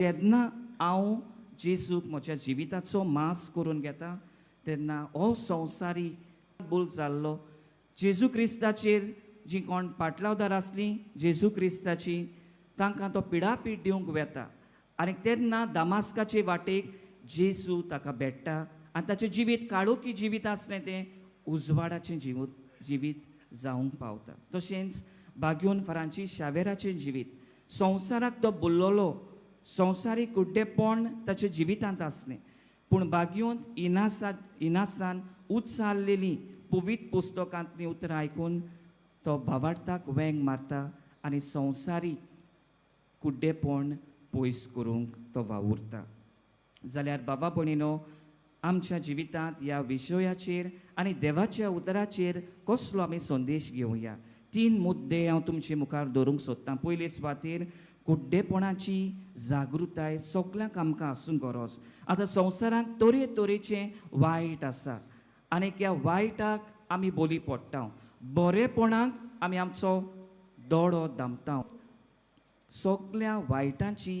जेन्ना हांव जेजूक म्हज्या जिविताचो मास करून घेता तेन्ना हो संवसारी बोल जाल्लो जेजू क्रिस्ताचेर जी कोण पाटलावदार आसलीं जेजू क्रिस्ताची तांकां तो पिडापीड दिवंक वेता आनी तेन्ना दामास्काचे वाटेक जेजू ताका भेट्टा आनी ताचें जिवीत काळोखी जिवीत आसलें तें उजवाडाचें जिवीत जावंक पावता. तशेंच बागेवन फ्रांसीस शावेराचें जिवीत संवसाराक तो बुल्लोलो संवसारीक कुड्डेपण ताच्या जिवितांत आसलें पूण बागेवन इनासान उच्चारलेलीं पवित्र पुस्तकांतलीं उतरां आयकून तो भावार्थाक वेंग मारता आनी संवसारी कुड्डेपण पयस करूंक तो वावुरता. जाल्यार बाबा भयणीनो, आमच्या जिवितांत ह्या विशयाचेर आनी देवाच्या उतराचेर कसलो आमी संदेश घेवया. 3 मुद्दे हांव तुमचे मुखार दवरूंक सोदतां. पयले सुवातेर कुड्डेपणाची जागृताय सगळ्यांक आमकां आसूंक गरज. आतां संवसारांत तरेतरेचें वायट आसा आनी ह्या वायटाक आमी बली पडटा. बरेपणाक आमी आमचो दोळो धांपता. सगळ्या वायटांची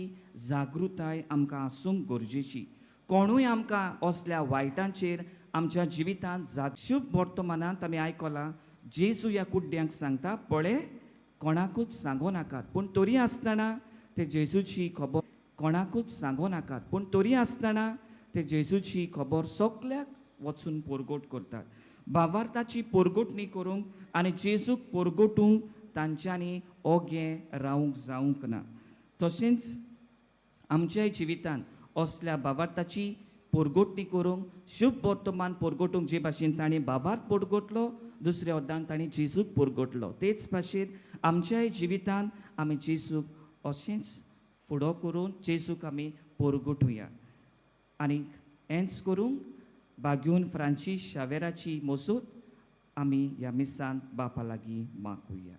जागृताय आमकां आसूंक गरजेची. कोणूय आमकां असल्या वायटांचेर आमच्या जिवितांत शुभ वर्तमानांत आमी आयकलां जेजू ह्या कुड्ड्यांक सांगता, पळय कोणाकूच सांगो नाकात पूण तरी आसतना ते जेजूची खबर कोणाकूच सांगो नाकात पूण तरी आसतना ते जेजूची खबर सगळ्याक वचून पोरगोट करतात. भावार्थाची पोरगोटणी करूंक आनी जेजूक पोरगोटूंक तांच्यांनी ओगें रावंक जावंक ना. तशेंच आमच्याय जिवितांत असल्या भावार्थाची पोरगोटणी करूंक शुभ वर्तमान पोरगोटूंक जे भाशेन ताणें भावार्थ पोरगोटलो दुसऱ्या वद्दान ताणें जेजूक पोरगोटलो तेच भाशेन आमच्याय जिवितांत आमी जेजूक अशेंच फुडो करून जेजूक आमी पोरगोटुया. आनी हेंच करूंक बागेवन फ्रांसीस शावेराची मजत आमी ह्या मिसांत बापा लागीं मागुया.